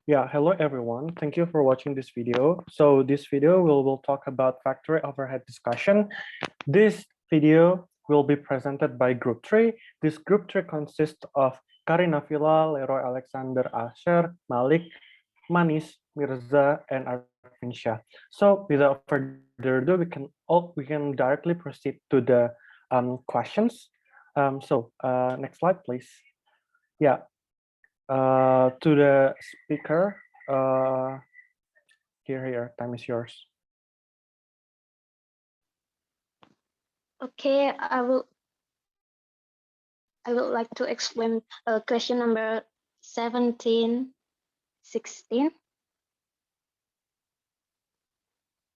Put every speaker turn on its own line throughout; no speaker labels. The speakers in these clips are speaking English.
Yeah, hello everyone. Thank you for watching this video. So this video will talk about factory overhead discussion. This video will be presented by Group 3. This Group 3 consists of Karina Villa, Leroy Alexander Asher, Malik, Manis, Mirza, and Arvinsha. So without further ado, we can directly proceed to the questions. Next slide, please. Yeah, to the speaker, uh, here, time is yours.
Okay, I would like to explain question number 17, 16.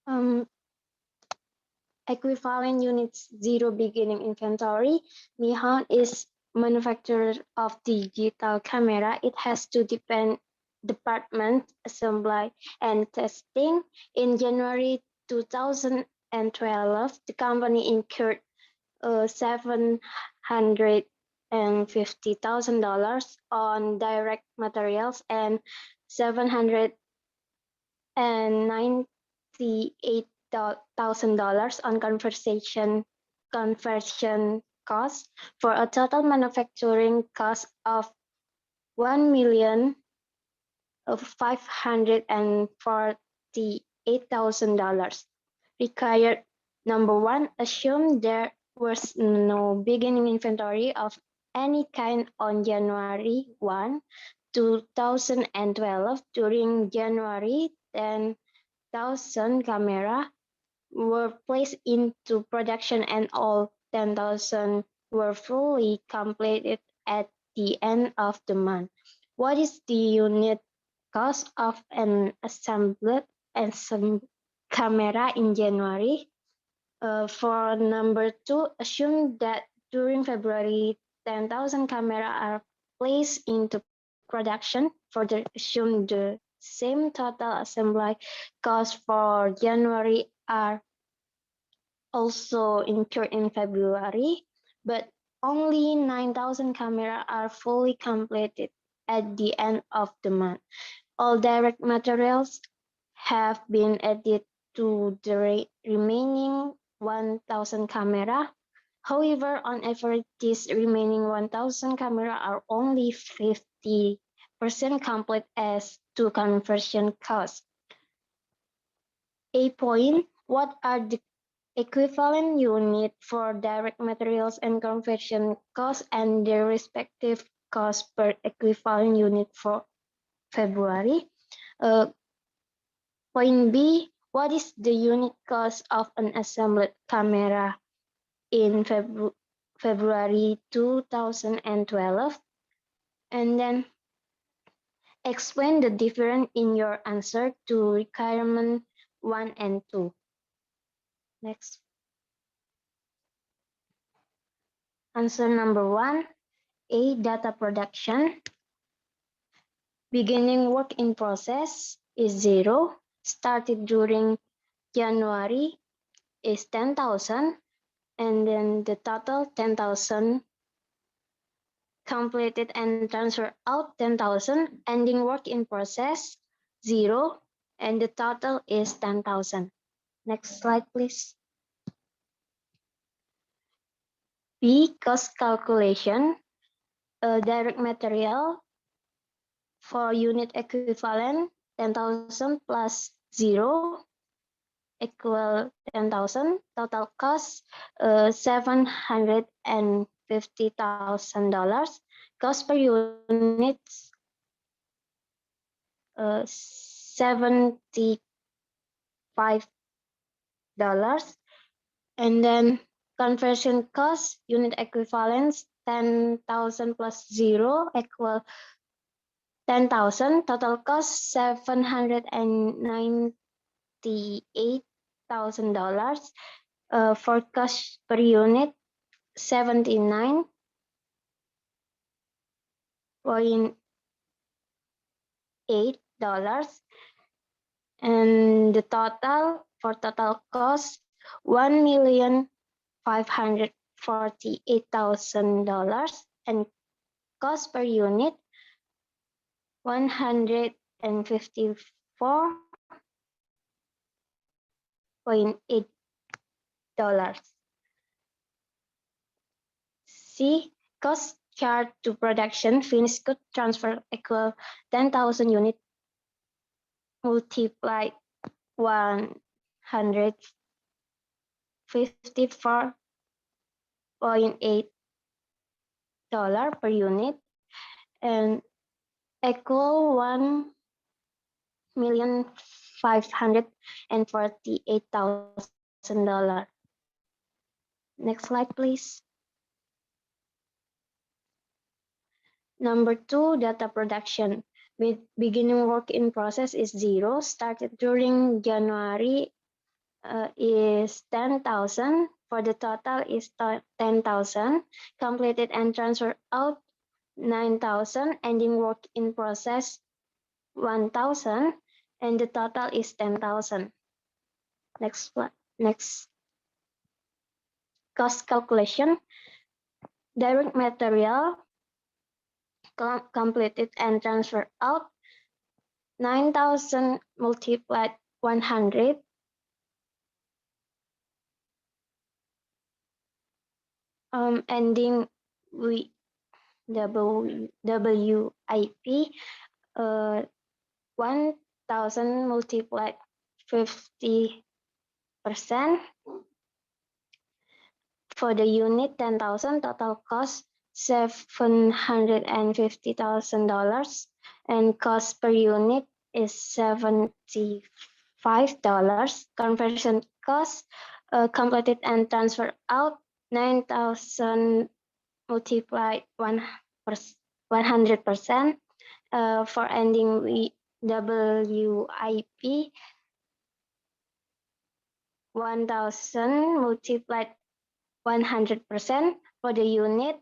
Um, Equivalent units zero beginning inventory. Nihon is manufacturer of digital camera. It has two department, assembly and testing. In January 2012, the company incurred $750,000 on direct materials and $798,000 on conversion costs for a total manufacturing cost of $1,548,000. Required number one, assume there was no beginning inventory of any kind on January 1, 2012. During January 10,000 camera were placed into production and all 10,000 were fully completed at the end of the month. What is the unit cost of an assembled camera in January? For number two, assume that during February, 10,000 cameras are placed into production. Further, assume the same total assembly costs for January are also incurred in February, but only 9,000 cameras are fully completed at the end of the month. All direct materials have been added to the remaining 1,000 camera. However, on average, these remaining 1,000 camera are only 50% complete as to conversion cost. A point, what are the equivalent unit for direct materials and conversion costs and their respective cost per equivalent unit for February? Point B, what is the unit cost of an assembled camera in February 2012? And then explain the difference in your answer to requirement 1 and 2. Next. Answer number 1, A, data production. Beginning work in process is 0. Started during January is 10,000. And then the total 10,000. Completed and transfer out 10,000. Ending work in process 0. And the total is 10,000. Next slide, please. B, cost calculation. Direct material for unit equivalent 10,000 plus 0 equal 10,000. Total cost $750,000. Cost per unit $75. And then conversion cost unit equivalence 10,000 plus 0 equal 10,000. Total cost $798,000. For cost per unit $79.8. And the total for total cost $1,548,000 and cost per unit $100,000. C. Cost charged to production finished good transfer equal 10,000 units multiplied 154.8 dollar per unit and equal $1,548,000. Next slide, please. Number 2, data production. With beginning work in process is 0, started during January is 10,000. For the total is 10,000. Completed and transferred out 9,000. Ending work in process 1,000. And the total is 10,000. Next. Cost calculation. Direct material completed and transferred out 9,000 multiplied 100 ending with WIP 1,000 multiplied 50%. For the unit 10,000, total cost $750,000 and cost per unit is $75. Conversion cost completed and transferred out 9,000 multiplied 100% for ending WIP 1,000 multiplied 100% for the unit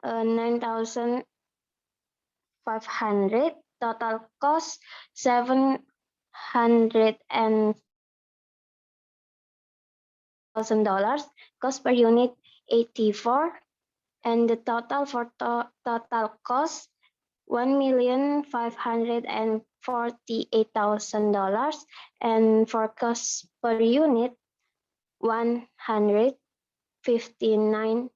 9,500. Total cost $700,000. Cost per unit 84, and the total for total cost $1,548,000, and for cost per unit $159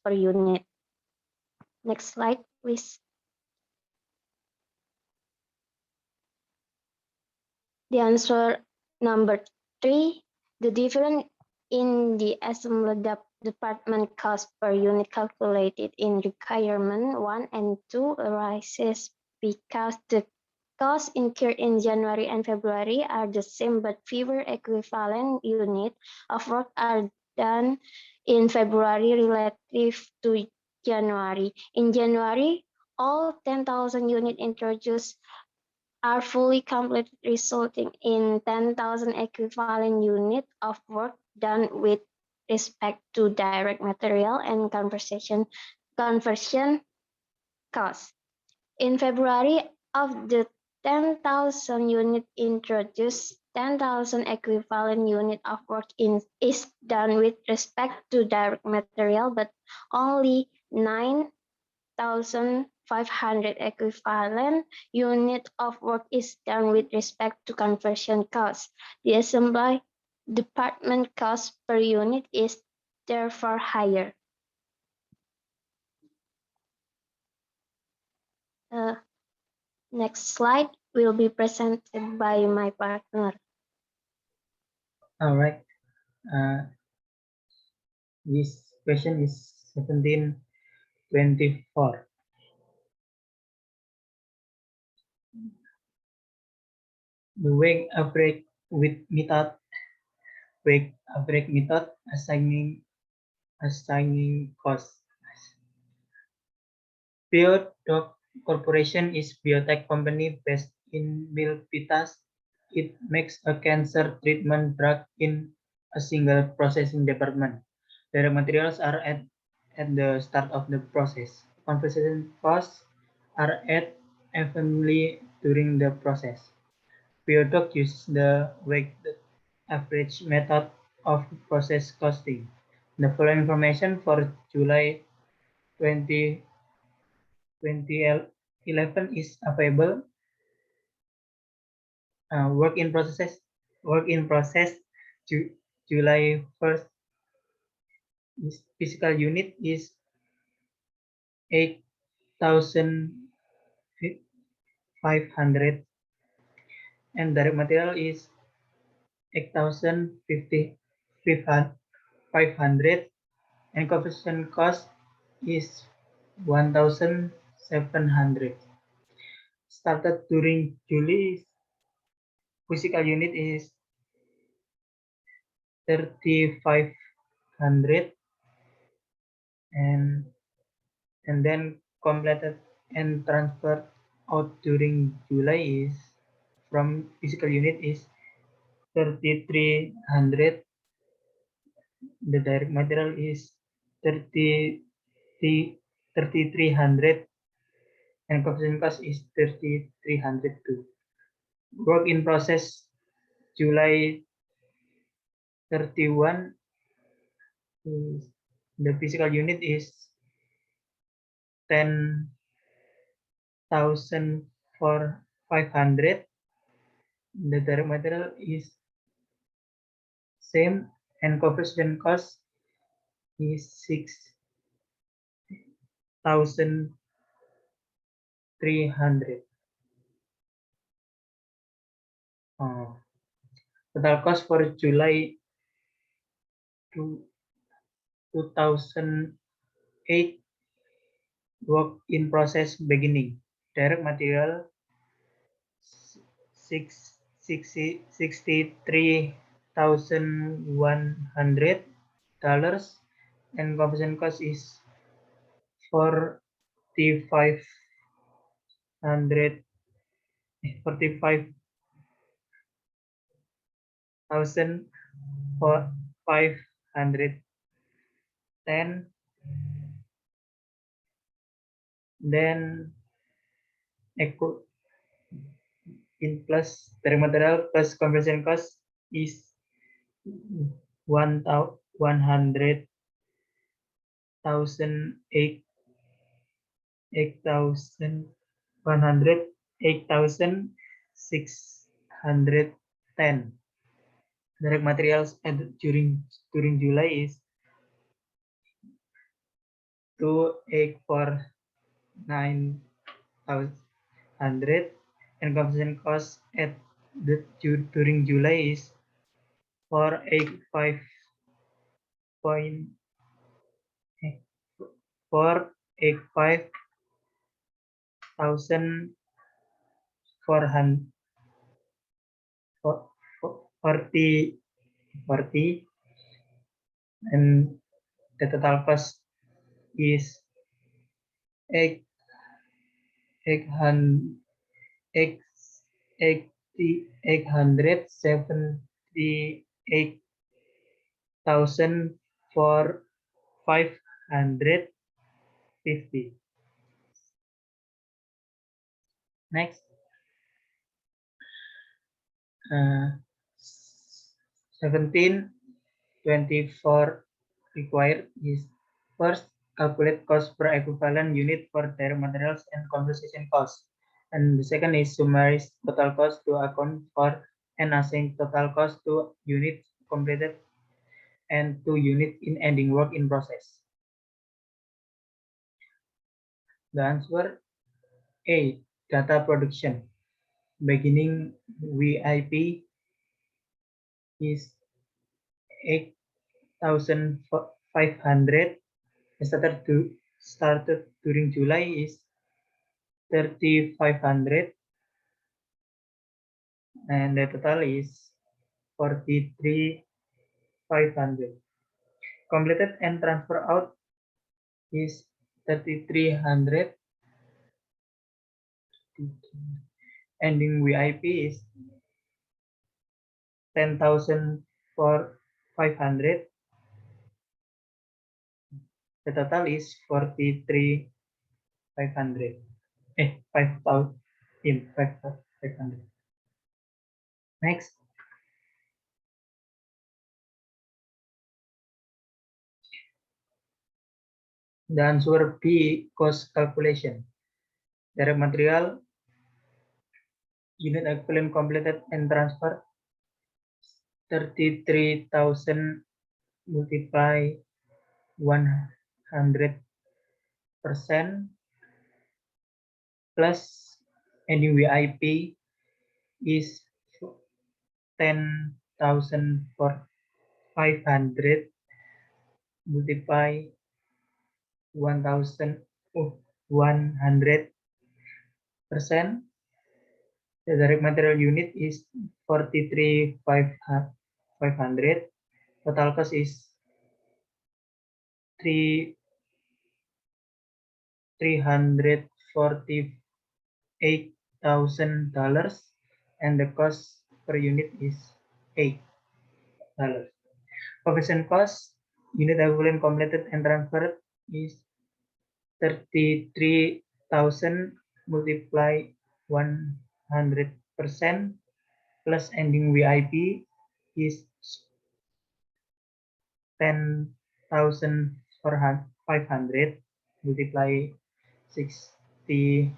per unit. Next slide, please. The answer number 3, the difference in the assembly department cost per unit calculated in requirement 1 and 2 arises because the costs incurred in January and February are the same, but fewer equivalent units of work are done in February relative to January. In January, all 10,000 units introduced are fully completed, resulting in 10,000 equivalent units of work done with respect to direct material and conversion costs. In February, of the 10,000 units introduced, 10,000 equivalent units of work is done with respect to direct material, but only 9,500 equivalent unit of work is done with respect to conversion costs. The assembly department cost per unit is therefore higher. Next slide will be presented by my partner.
All right. This question is 1724. The weight average method assigning cost. BioDoc Corporation is biotech company based in Milpitas. It makes a cancer treatment drug in a single processing department. Direct materials are at the start of the process. Conversion costs are at evenly during the process. BioDoc uses the weighted average method of process costing. The following information for July 2020 11 is available. Work in process. July 1st. Physical unit is 8,500, and direct material is 8,500, and conversion cost is 1,700. Started during July, physical unit is 3,500, and then completed and transferred out during July is from physical unit is 3,300. The direct material is 3,300, and conversion cost is 3,300 too. Work in process July 31 is the physical unit is 10,500. The direct material is same, and conversion cost is 6,300. Total cost for July 2008, work in process beginning. Direct material $63,100, and conversion cost is 45,510. Then in plus direct material plus conversion cost is 100,000 8,610. Direct materials during July is 2,849,100, and conversion cost at during July is 485,440, and the total cost is 878,550. Next, 1724 required is first calculate cost per equivalent unit for direct materials and conversion cost, and the second is summarize total cost to account for and assign total cost to units completed and to unit in ending work in process. The answer A, data production. Beginning WIP is 8,500. Started during July is 3,500, and the total is 43,500. Completed and transfer out is 3,300. Ending WIP is 10,000 for 500. The total is 43,500. 5,000 in 5,500. Next. The answer B, cost calculation. Direct material unit equivalent completed and transferred 33,000 multiply 100% plus any WIP is 10,000 for 500 multiply 1,100%. The direct material unit is 43,500. Total cost is $348,000 and the cost per unit is $8. Conversion cost unit equivalent completed and transferred is 33,000 multiply 100% plus ending WIP is 10,500 multiply 60%,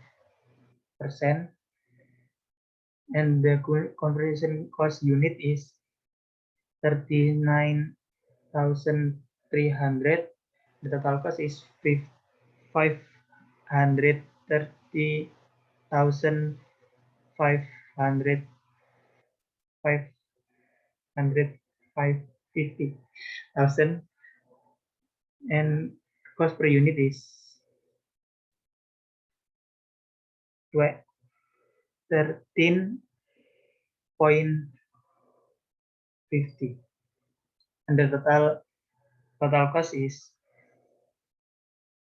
and the conversion cost unit is 39,300. The total cost is 550,000 and cost per unit is 13.50 and the total cost is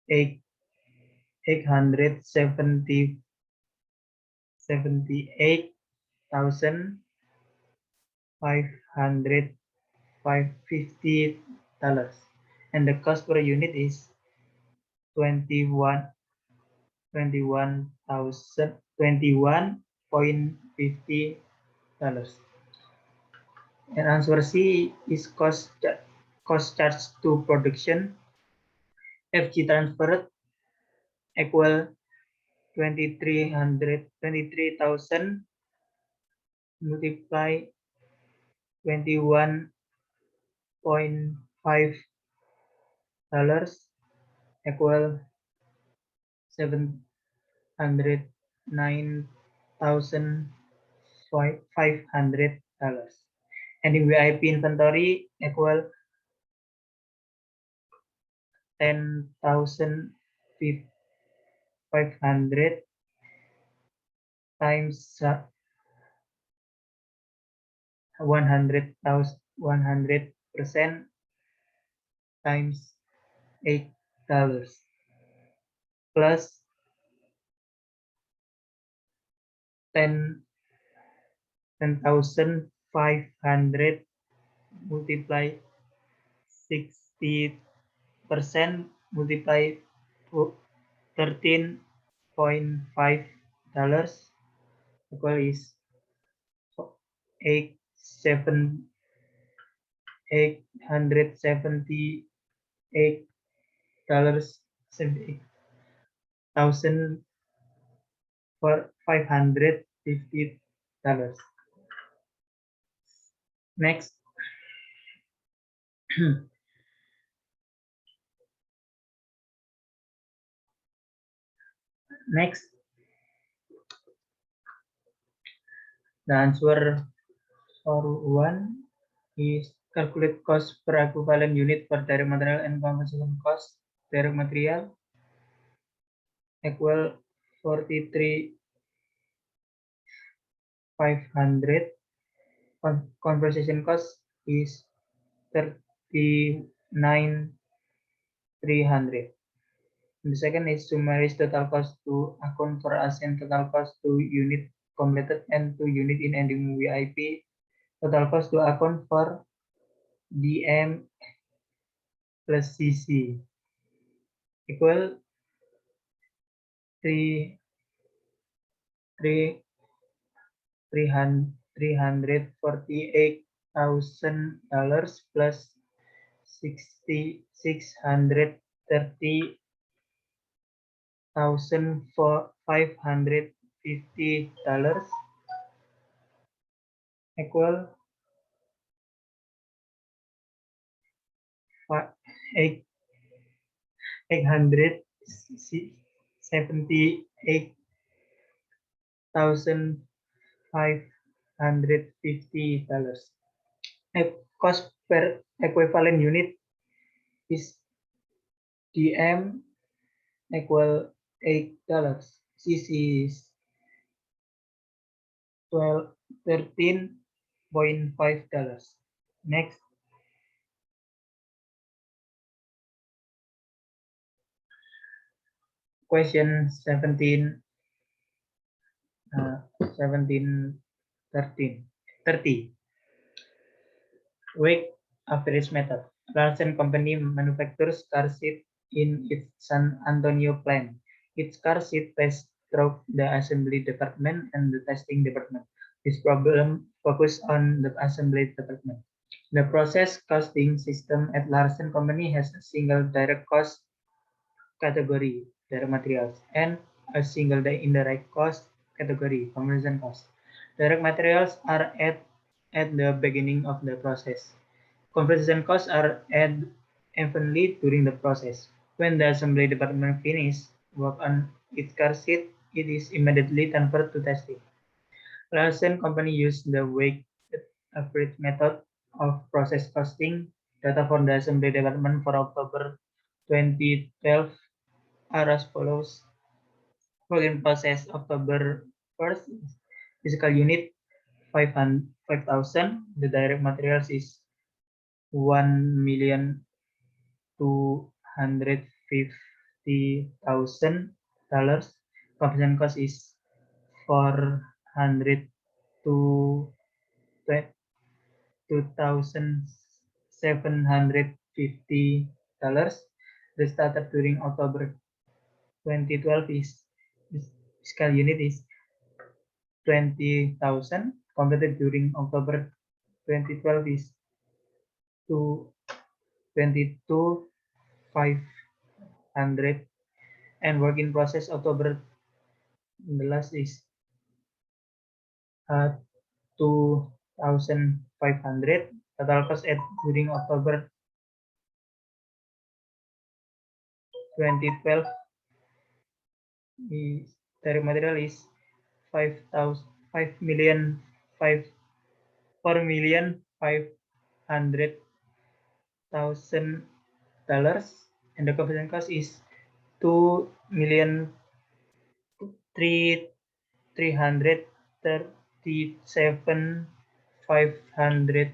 878,550 and the cost per unit is 21.50. And answer C is cost charged to production. FG transferred equal 23,000 multiply 21.5 dollars equal $709,500. And in WIP inventory equal 10,500 times 100% times $8 plus 10,500 multiply 60% multiply 13.5 dollars equal is $878,550. Next. Next, the answer for 1 is calculate cost per equivalent unit for direct material and conversion cost. Direct material equal 43,500. Conversion cost is 39,300. The second is summarize total cost to account for assign total cost to unit completed and to unit in ending WIP. Total cost to account for DM plus CC equal 348,000 plus 630,000 $550 equal 878,550. Cost per equivalent unit is DM equal $8. CC is 13.5. Next, question 17, 30. Weight average method. Larsen Company manufactures car seat in its San Antonio plant. Its car seat passed through the assembly department and the testing department. This problem focused on the assembly department. The process costing system at Larsen Company has a single direct cost category, direct materials, and a single indirect cost category, conversion cost. Direct materials are at the beginning of the process. Conversion costs are added evenly during the process. When the assembly department finishes work on its car seat, it is immediately transferred to testing. Larsen Company used the weighted average method of process costing. Data for the assembly department for October 2012 are as follows. Work in process October 1st, physical unit 5,000. The direct materials is $1,250,000. Conversion cost is 400 to $2,750. The started during October 2012 is fiscal unit is 20,000. Completed during October 2012 is 22,500, and work in process October the last is 2,500. Total cost at during October 2012 is direct material is 4,500,000, and the conversion cost is 2,337,500,000.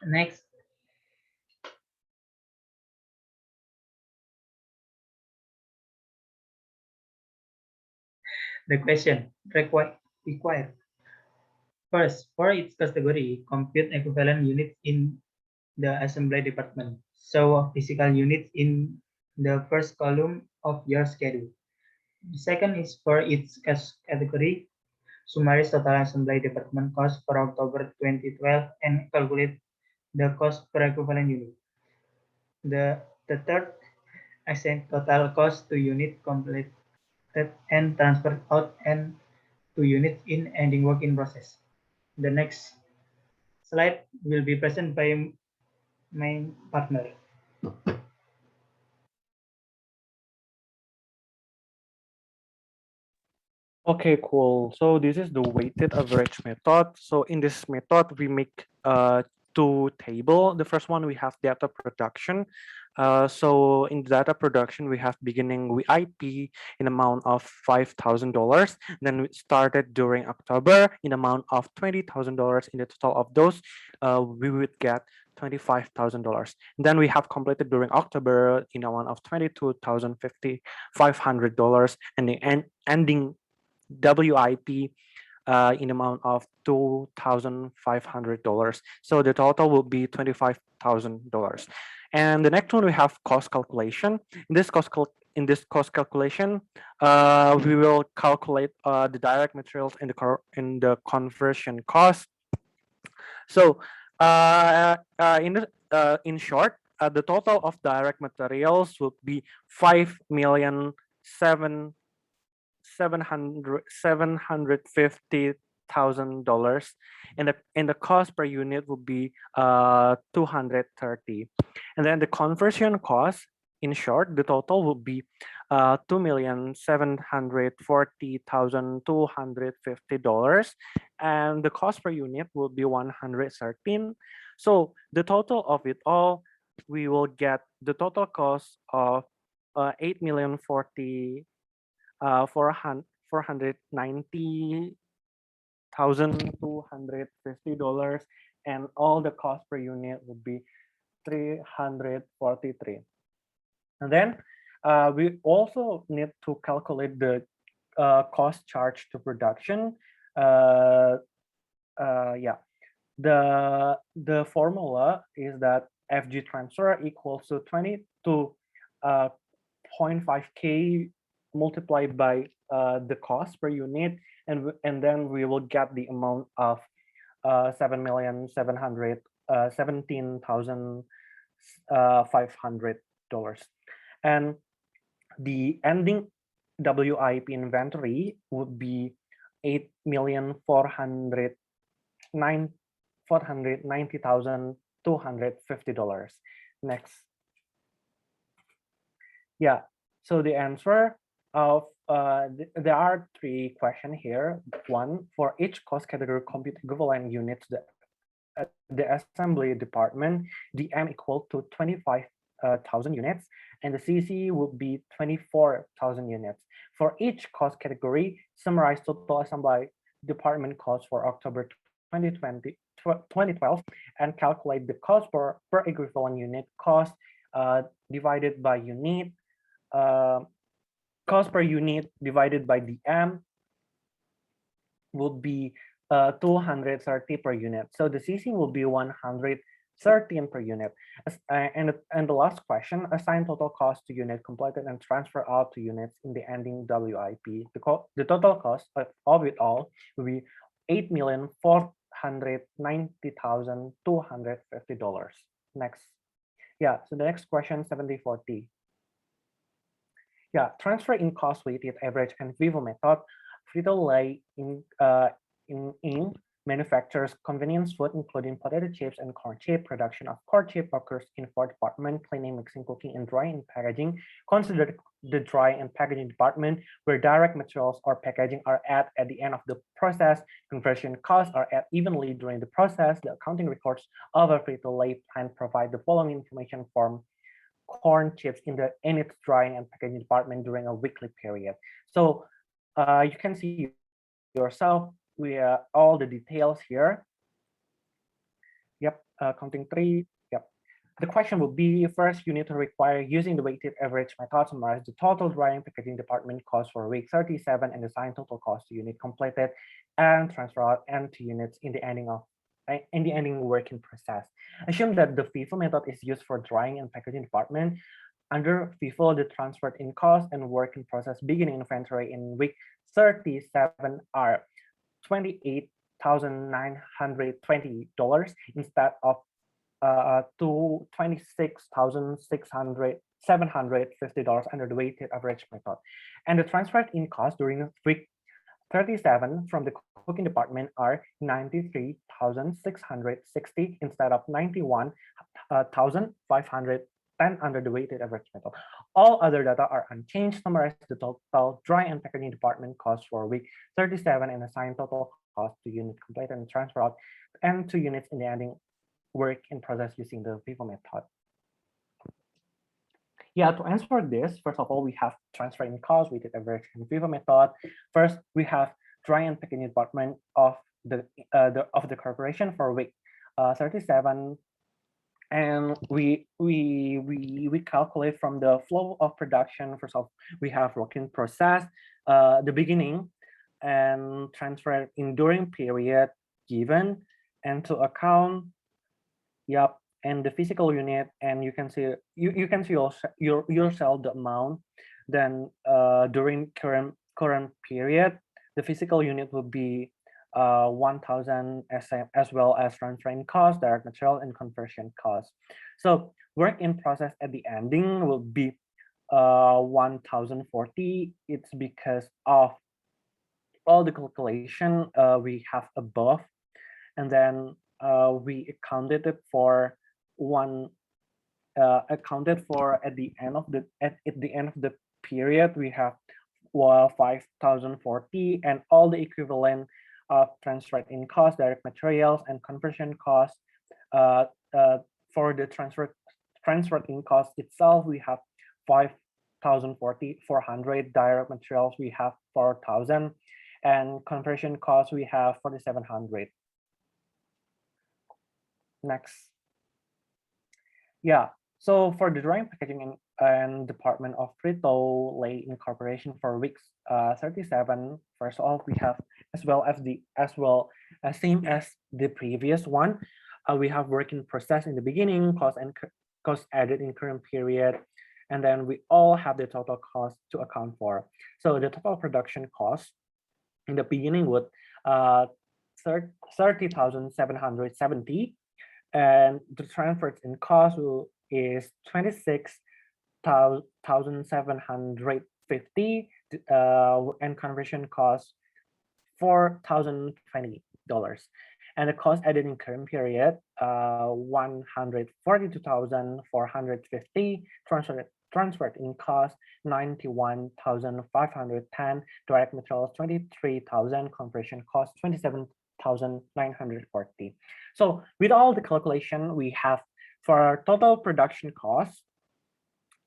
Next, the question required. First, for its category, compute equivalent units in the assembly department. So physical units in the first column of your schedule. The second is for its category, summarize total assembly department cost for October 2012 and calculate the cost per equivalent unit. The third, assign total cost to unit completed and transferred out and to units in ending work in process. The next slide will be presented by my partner.
Okay, cool. So this is the weighted average method. So in this method, we make two table. The first one, we have data production. So in data production, we have beginning WIP in amount of $5,000. Then we started during October in amount of $20,000. In the total of those, we would get $25,000. Then we have completed during October in amount of $22,500, and the ending WIP in amount of $2,500. So the total will be $25,000. And the next one, we have cost calculation. In this cost calculation, we will calculate the direct materials in the conversion cost. So in short, the total of direct materials would be $5,750,000, and the cost per unit would be 230. And then the conversion cost, in short, the total would be $2,740,250, and the cost per unit will be 113. So the total of it all, we will get the total cost of $8,490,250, and all the cost per unit would be 343. And then we also need to calculate the cost charged to production. Yeah, the formula is that FG transfer equals to 0.5K multiplied by the cost per unit, and then we will get the amount of $7,717,500, and the ending WIP inventory would be $8,490,250. Next. Yeah, so the answer of there are three questions here. One, for each cost category compute equivalent units, the assembly department, the M equal to 25,000 units, and the CC would be 24,000 units. For each cost category, summarize total assembly department cost for October 2012, and calculate the cost per equivalent unit cost divided by unit, cost per unit divided by the M would be 230 per unit. So the CC will be 113 per unit. And the last question, assign total cost to unit completed and transfer out to units in the ending WIP. The total cost of it all will be $8,490,250. Next. Yeah, so the next question, 70/40. Yeah, transfer in cost weighted average and Vivo method. Frito-Lay Inc. manufactures convenience food, including potato chips and corn chip. Production of corn chip occurs in 4 departments: cleaning, mixing, cooking, and drying and packaging. Consider the dry and packaging department, where direct materials or packaging are at the end of the process. Conversion costs are at evenly during the process. The accounting records of a Frito-Lay plant provide the following information from corn chips in its drying and packaging department during a weekly period. So you can see yourself all the details here. Yep, counting 3. Yep. The question will be, first, you need to require using the weighted average method, summarize the total drying packaging department cost for week 37 and assign total cost to unit completed and transfer out and to units in the ending working process. Assume that the FIFO method is used for drying and packaging department. Under FIFO, the transferred in cost and work in process beginning inventory in week 37 are $28,920 instead of $26,750 under the weighted average method. And the transferred in cost during week 37 from the cooking department are $93,660 instead of $91,510 under the weighted average method. All other data are unchanged. Summarize the total dry and packaging department cost for week 37 and assign total cost to unit completed and transfer out and to units in the ending work in process using the FIFO method. Yeah, to answer this, first of all, we have transfer in cost, weighted average, and FIFO method. First, we have dry and packaging department of the corporation for week 37, and we calculate from the flow of production. First of all, we have work in process, the beginning, and transfer in during period given, and to account. Yep. And the physical unit, and you can see yourself the amount. Then during current period, the physical unit will be 1,000 SM, as well as transferring cost, direct material, and conversion cost. So work in process at the ending will be 1040. It's because of all the calculation we have above, and then we accounted it for at the end of the period. We have 5040, and all the equivalent of transfer in cost, direct materials, and conversion costs. For the transfer in cost itself, we have 5040, 400. Direct materials we have 4000, and conversion costs we have 4700. Next. Yeah, so for the drawing, packaging, and department of Frito-Lay Incorporation for week 37, first of all, we have same as the previous one. We have work in process in the beginning, cost added in current period, and then we all have the total cost to account for. So the total production cost in the beginning would 30,770, and the transfers in cost is 26,750, and conversion cost $4,020, and the cost added in current period 142,450, transferred in cost 91,510, direct materials 23,000, conversion cost 27,940. So with all the calculation we have for our total production cost,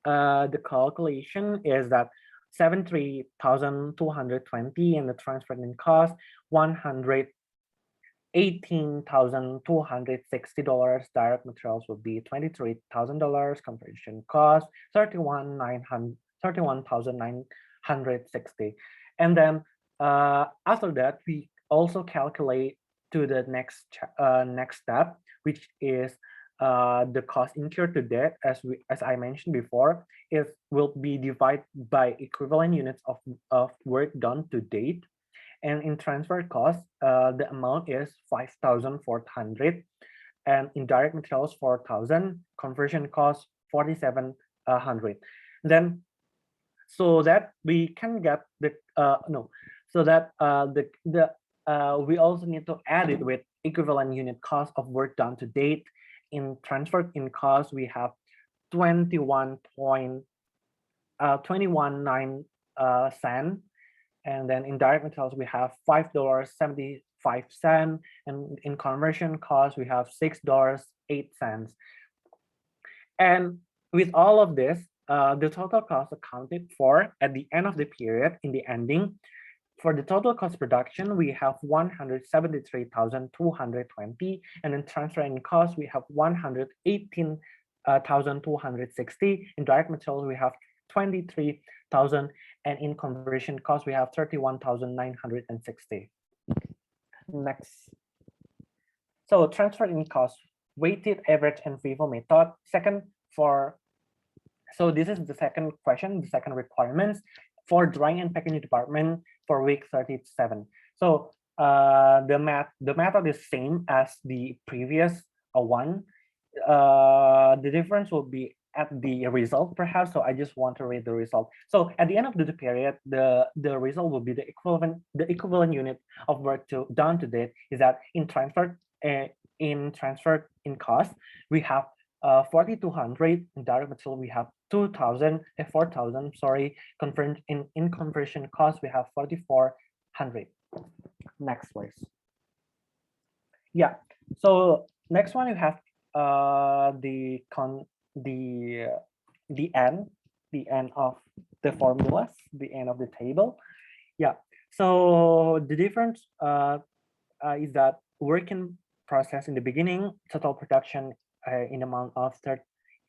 the calculation is that 73,220, and the transfer in cost $118,260. Direct materials would be $23,000. Conversion cost 31,960. And then after that, we also calculate to the next step, which is the cost incurred to date. As I mentioned before, it will be divided by equivalent units of work done to date. And in transfer cost, the amount is 5,400, and in direct materials 4,000, conversion cost 4,700. Then, so that we can get the we also need to add it with equivalent unit cost of work done to date. In transfer in cost, we have 21.219 cent, and then in direct materials we have $5.75, and in conversion cost we have $6.08. And with all of this, the total cost accounted for at the end of the period, in the ending, for the total cost production, we have 173,220, and in transfer in cost, we have 118,260. In direct materials, we have 23,000, and in conversion cost, we have 31,960. Next. So transfer in cost, weighted average and FIFO method. So this is the second question, the second requirements for drawing and packaging department for week 37. So the method is same as the previous one. The difference will be at the result, perhaps. So I just want to read the result. So at the end of the period, the result will be the equivalent unit of work done to date. Is that in transfer in cost, we have 4,200. In direct material, we have 4,000. Sorry, in conversion cost, we have 4,400. Next, please. Yeah. So next one, you have the end of the formulas, the end of the table. Yeah. So the difference is that work in process in the beginning, total production in amount of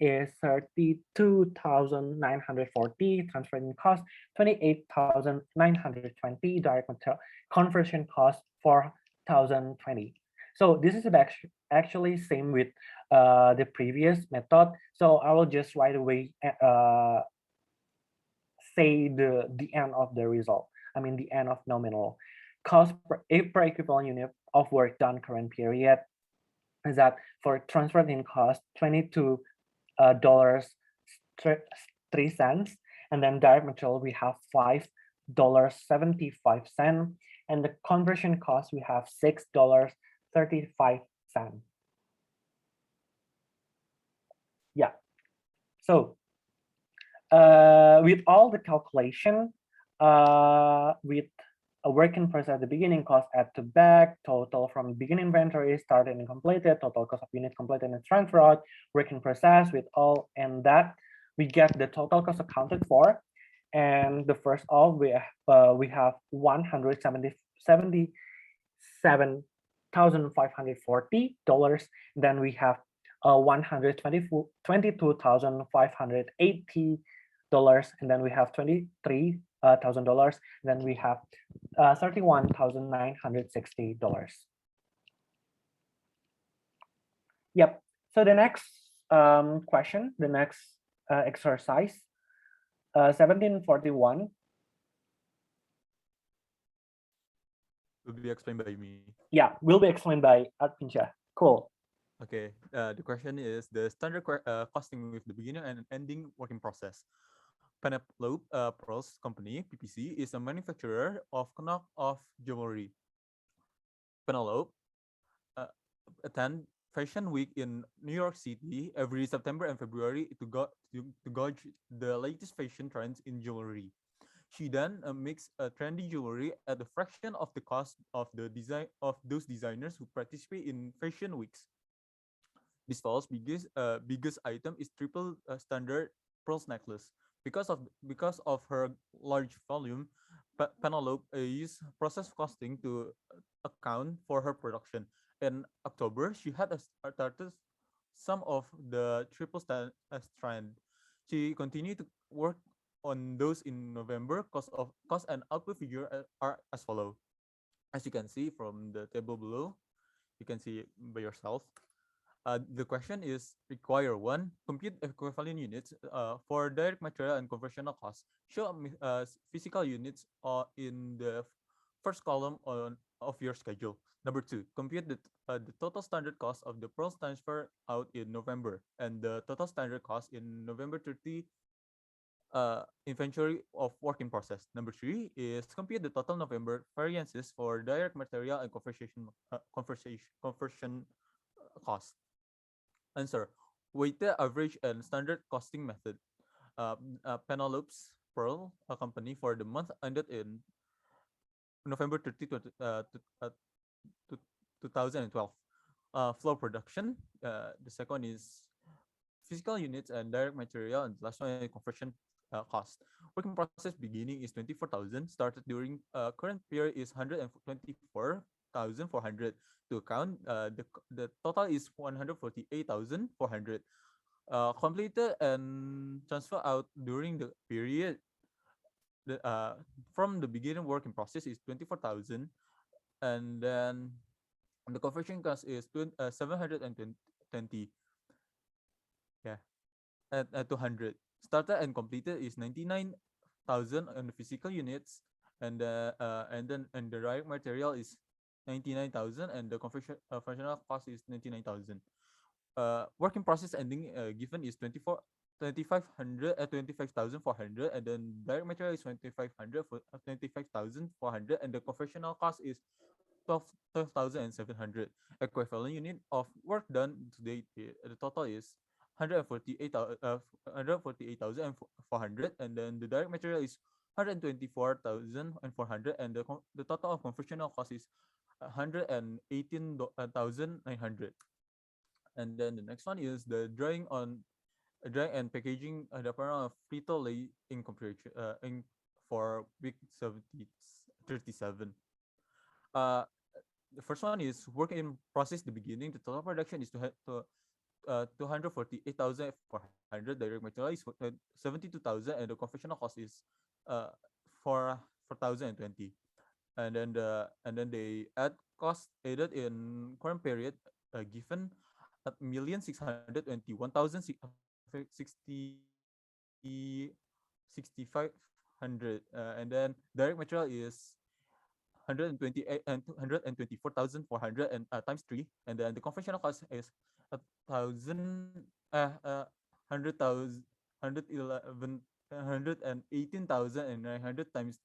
is 32,940, transfer in cost 28,920, direct material conversion cost 4,020. So this is actually same with the previous method. So I will just right away say the end of the result. I mean the end of nominal cost per equivalent unit of work done current period is that for transfer in cost 22 dollars 3 cents, and then direct material we have $5.75, and the conversion cost we have $6.35. Yeah. So with all the calculation, with a work in process at the beginning, cost add to back, total from beginning inventory, started and completed, total cost of unit completed and transfer out, work in process with all, and that we get the total cost accounted for. And the first all we have $177,540. Then we have $122,580, and then we have $23,000. Then we have $31,960. Yep. So the next question, the next exercise, 1741.
Will be explained by me.
Yeah, will be explained by Arpincha. Cool.
Okay. The question is the standard costing with the beginning and ending working process. Penelope Pearls Company is a manufacturer of knock-off jewelry. Penelope attend Fashion Week in New York City every September and February to gauge the latest fashion trends in jewelry. She then makes trendy jewelry at a fraction of the cost of the design of those designers who participate in fashion weeks. This fall's biggest item is triple standard pearls necklace. Because of her large volume, Penelope used process costing to account for her production. In October, she had started some of the triple strand. She continued to work on those in November. Cost and output figure are as follow. As you can see from the table below, you can see by yourself. The question is require one, compute equivalent units for direct material and conversional costs. Show physical units in the first column of your schedule. Number two, compute the total standard cost of the pearls transfer out in November and the total standard cost in November 30 inventory of work in process. Number three is compute the total November variances for direct material and conversion cost. Answer: weighted average and standard costing method. Penelope's Pearl Company for the month ended in November 30, 2012. Floor production. The second is physical units and direct material, and the last one is conversion cost. Working process beginning is 24,000. Started during current period is 124,400. To account, the total is 148,400. Completed and transfer out during the period. From the beginning working process is 24,000, and then the conversion cost is 720. Yeah, at 200. Started and completed is 99,000 on the physical units, and then the direct material is 99,000, and the conversional cost is 99,000. Working process ending given is 25,400, and then direct material is 2,500 for 25,400, and the conversional cost is 12,700. Equivalent unit of work done today, the total is 148,400, and then the direct material is 124,400, and the total of conversional cost is 118,900. And then the next one is the drawing and packaging department of Frito-Lay Incorporated for week 37. The first one is work in process. The beginning, the total production is 248,400. Direct material is 72,000, and the conversional cost is 4,020. And then they add cost added in current period given at 1,621,065, and then direct material is 128 and 224,400 and times 3, and then the conversional cost is 1,000 100,000, 111, 118,900 times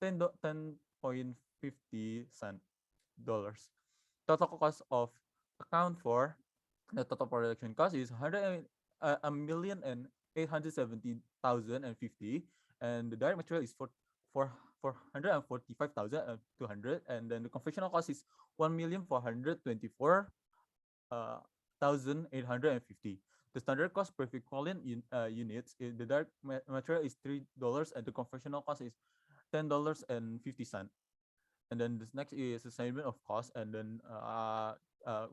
10.50 cent dollars. Total cost of account for the total production cost is 1,870,050, and the direct material is for 445,200, and then the conventional cost is 1,424,850. The standard cost per equivalent units, the direct material is $3, and the conventional cost is $10.50. And then this next is assignment of cost, and then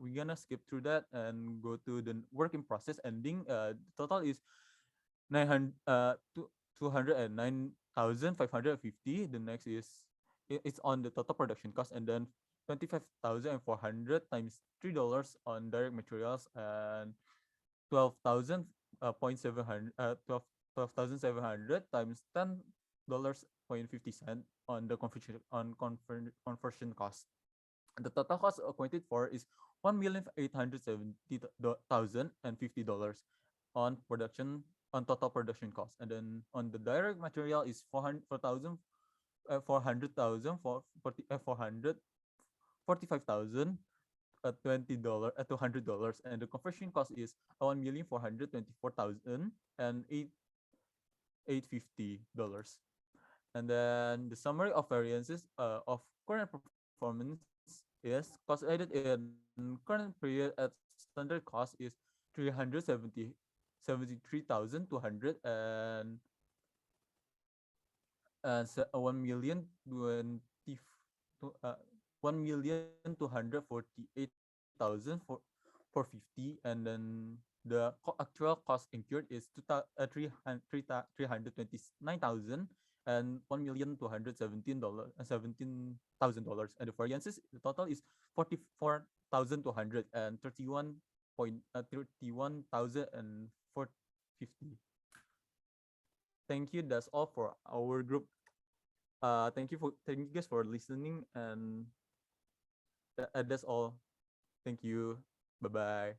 we're gonna skip through that and go to the work in process ending. The total is 209,550. The next is it's on the total production cost, and then 25,400 times $3 on direct materials, and 12,000 point 700 12,700 times $10.50 on the conversion cost. The total cost accounted for is $1,870,050 on production, on total production cost, and then on the direct material is 400,000 445,000 $200, and the conversion cost is 1,424,000 and $850. And then the summary of variances of current performance is cost added in current period at standard cost is 373,200 and 1,248,450, and then the actual cost incurred is 329,000 and $1,217,000, and the variances the total is 44,200 and 31,050. Thank you. That's all for our group. Thank you guys for listening, and that's all. Thank you. Bye bye.